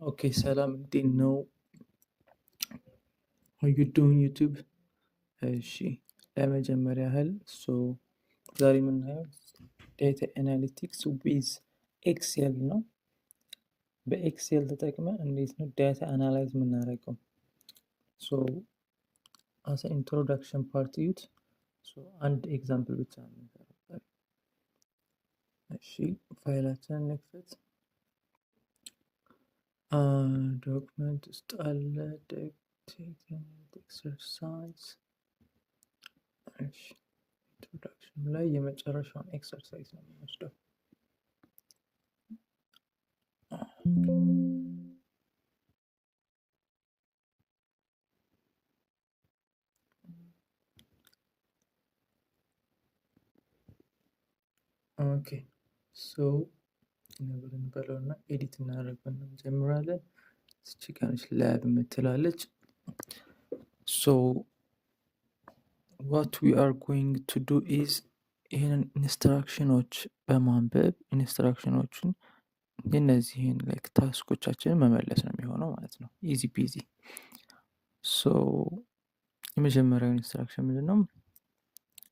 ኦኬ ሰላም እንዴት ነው? how you doing ዩቲዩብ? እሺ ለመጀመሪያ ያህል ዛሬ የምናየው ዳታ አናሊቲክስ ዊዝ ኤክሴል ነው። በኤክሴል ተጠቅመን እንዴት ነው ዳታ አናላይዝ የምናደርገው? አስ ኢንትሮዳክሽን ፓርት ዩት አንድ ኤግዛምፕል ብቻ ነው የምንሰራው። እሺ ፋይላችንን እንክፈት። ዶክመንት ውስጥ አለ ኤክሰርሳይዝ። እሺ ኢንትሮዳክሽን ላይ የመጨረሻውን ኤክሰርሳይዝ ነው የምንወስደው። ኦኬ ነብርን በለውና ኤዲት እናደርገን እንጀምራለን። እቺ ጋርሽ ላብ የምትላለች። what we are going to do is ይህንን ኢንስትራክሽኖች በማንበብ ኢንስትራክሽኖችን የነዚህን ላይክ ታስኮቻችንን መመለስ ነው የሚሆነው ማለት ነው። ኢዚ ፒዚ። የመጀመሪያው ኢንስትራክሽን ምንድን ነው?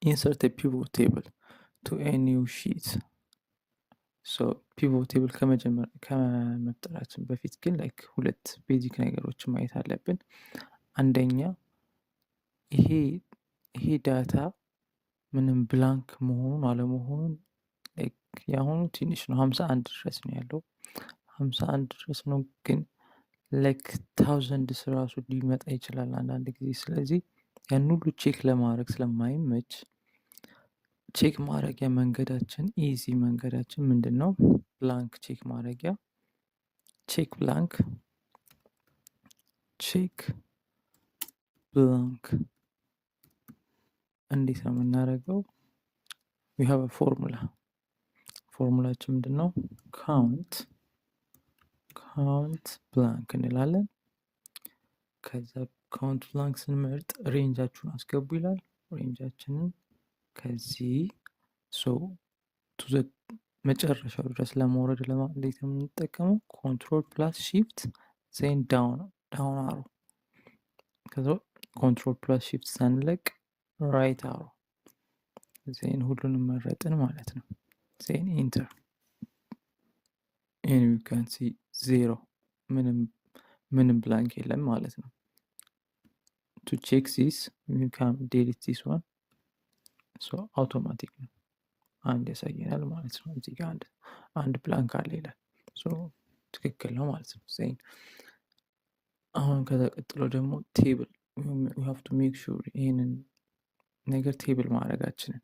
ኢንሰርት ፒቮት ቴብል ቱ ኤ ኒው ሺት። ፒቮት ቴብል ከመፍጠራችን በፊት ግን ላይክ ሁለት ቤዚክ ነገሮችን ማየት አለብን። አንደኛ ይሄ ዳታ ምንም ብላንክ መሆኑን አለመሆኑን የአሁኑ ትንሽ ነው 51 ድረስ ነው ያለው 51 ድረስ ነው፣ ግን ላይክ ታውዘንድስ ራሱ ሊመጣ ይችላል አንዳንድ ጊዜ። ስለዚህ ያን ሁሉ ቼክ ለማድረግ ስለማይመች ቼክ ማድረጊያ መንገዳችን ኢዚ መንገዳችን ምንድን ነው? ብላንክ ቼክ ማድረጊያ ቼክ ብላንክ እንዴት ነው የምናደርገው? we have a ፎርሙላችን ምንድን ነው? ካውንት ብላንክ እንላለን። ከዛ ካውንት ብላንክ ስንመርጥ ሬንጃችሁን አስገቡ ይላል። ሬንጃችንን ከዚህ መጨረሻው ድረስ ለመውረድ እንዴት ነው የምንጠቀመው? ኮንትሮል ፕላስ ሺፍት ዜን ዳውን አሮ፣ ከዛ ኮንትሮል ፕላስ ሺፍት ሳንለቅ ራይት አሮ፣ ዜን ሁሉንም መረጥን ማለት ነው። ዜን ኢንተር and you can see ዜሮ ምንም ብላንክ የለም ማለት ነው። to check this you can delete this one አውቶማቲክ ነው አንድ ያሳየናል ማለት ነው። እዚህ ጋር አንድ ብላንክ አለ ይላል። ትክክል ነው ማለት ነው። ዜን አሁን ከዛ ቀጥሎ ደግሞ ቴብል we have to make sure ይሄንን ነገር ቴብል ማድረጋችንን።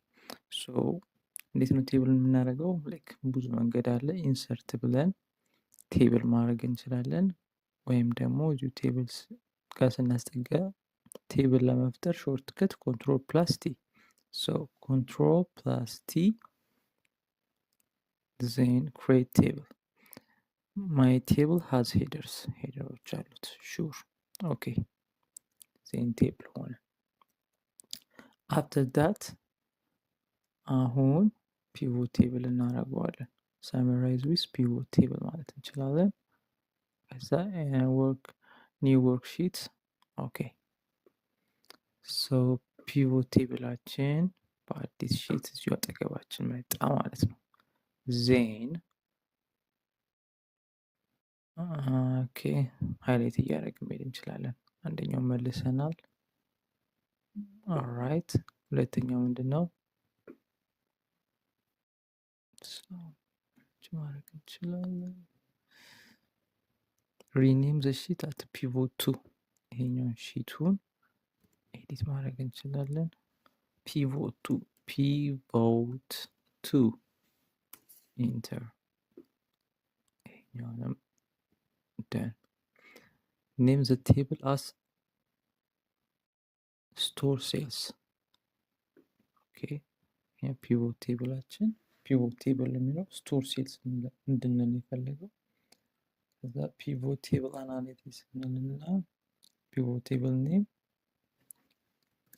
እንዴት ነው ቴብል የምናደርገው? ላይክ ብዙ መንገድ አለ። ኢንሰርት ብለን ቴብል ማድረግ እንችላለን፣ ወይም ደግሞ እዚሁ ቴብል ጋር ስናስጠጋ ቴብል ለመፍጠር ሾርት ከት ኮንትሮል ፕላስ ቲ። ኮንትሮል ፕላስ ቲ ዜን ክሬት ቴብል። ማይ ቴብል ሃዝ ሄደሮች አሉት። ሹር ኦኬ። ዜን ቴብል ሆነ። አፍተር ዳት አሁን ፒቮት ቴብል እናደርገዋለን። ሳመራይዝ ዊዝ ፒቮት ቴብል ማለት እንችላለን። ከዛ ኒው ወርክሺት ኦኬ። ፒቮት ቴብላችን በአዲስ ሺት እዚሁ አጠገባችን መጣ ማለት ነው። ዜን ኦኬ ሃይላይት እያደረግን መሄድ እንችላለን። አንደኛው መልሰናል። ኦልራይት ሁለተኛው ምንድን ነው? ማድረግ እንችላለን። ሪኔም ዘ ሺት አት ፒቮት ቱ። ይሄኛውን ሺቱን ኤዲት ማድረግ እንችላለን። ፒቮት ቱ ኢንተር። ይሄኛውንም ደን ኔም ዘ ቴብል አስ ስቶር ሴልስ። ኦኬ ፒቮት ቴብላችን ፒቮት ቴብል የሚለው ስቶር ሴልስ እንድንል የፈለገው። ከዛ ፒቮት ቴብል አናሊቲክስ እንልና ፒቮት ቴብል ኔም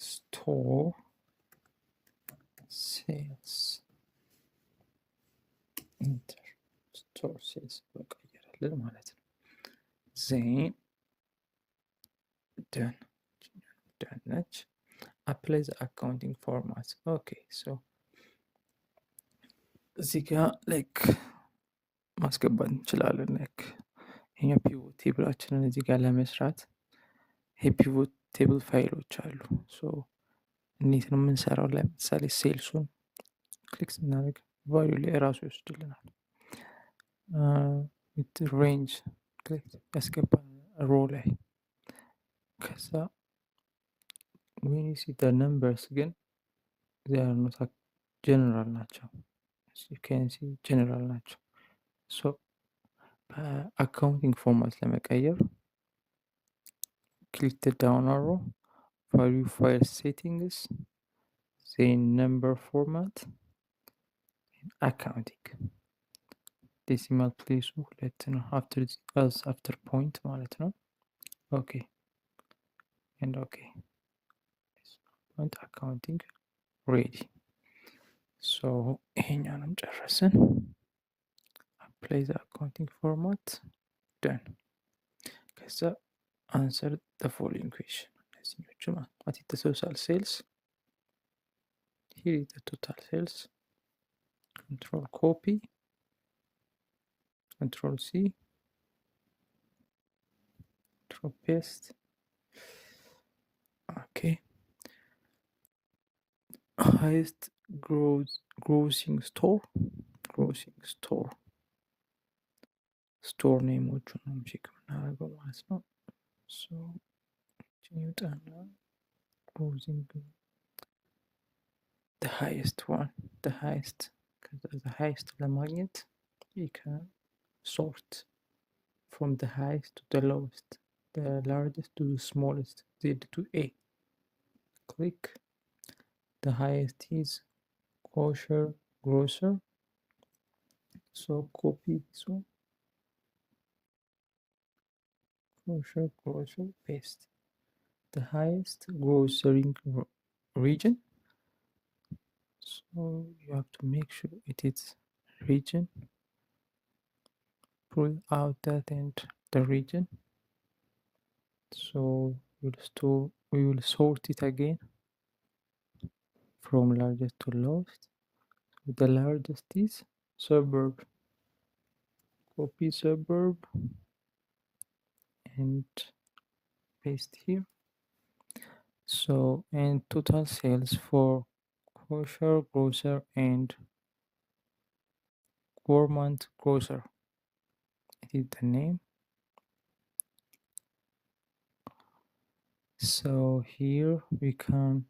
ስቶር ሴልስ ኢንተር። ስቶር ሴልስ በቀየረልን ማለት ነው። ዜን ደን ነች። apply the accounting format ኦኬ ሶ እዚህ ጋር ላይክ ማስገባት እንችላለን። ላይክ ይሄ ፒቮት ቴብላችንን እዚህ ጋር ለመስራት ይሄ ፒቮት ቴብል ፋይሎች አሉ። ሶ እንዴት ነው የምንሰራው? ለምሳሌ ሴልሱን ክሊክ ስናደርግ ቫልዩ ላይ ራሱ ይወስድልናል። ሬንጅ ያስገባል ሮ ላይ ከዛ when you see the numbers ግን they are not general ናቸው። you can see general ናቸው። ሶ በአካውንቲንግ ፎርማት ለመቀየር click the down arrow, value file settings, then number format, and accounting. decimal place ሁለት ነው after point ማለት ነው። ኦኬ and okay point accounting ready. so ይሄኛንም ጨረስን። apply the accounting format done. ከዛ answer the following question እነዚህኞቹ what is the total sales? here is the total sales. control copy, control C, control paste. okay, highest grossing store ኔሞቹን ነው ቼክ የምናደርገው ማለት ነው። ሶ ኒውጣና grossing the highest one the highest ለማግኘት you can sort from the highest to the lowest, the largest to the smallest, Z to A. click the highest is kosher grocer, so copy this one, kosher grocer, paste. The highest grocery region, so you have to make sure it is region, pull out that and the region. so we will sort it again from largest to lowest. so the largest is suburb, copy suburb and paste here. so and total sales for kosher grocer and gourmand grocer, it is the name. so here we can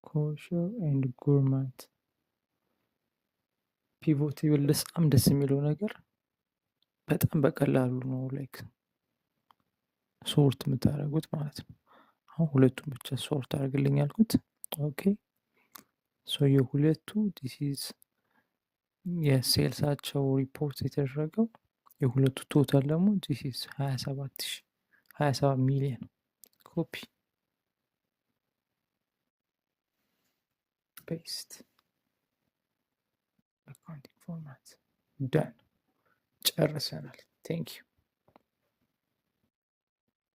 kosher and gourmand ፒቮት ቴብል በጣም ደስ የሚለው ነገር በጣም በቀላሉ ነው ላይክ ሶርት የምታደርጉት ማለት ነው። አሁን ሁለቱን ብቻ ሶርት አድርግልኝ ያልኩት ኦኬ። ሶ የሁለቱ this is የሴልሳቸው ሪፖርት የተደረገው የሁለቱ ቶታል ደግሞ this is 27 ሚሊዮን ኮፒ ፔስት accounting format done ጨርሰናል። ቴንክ ዩ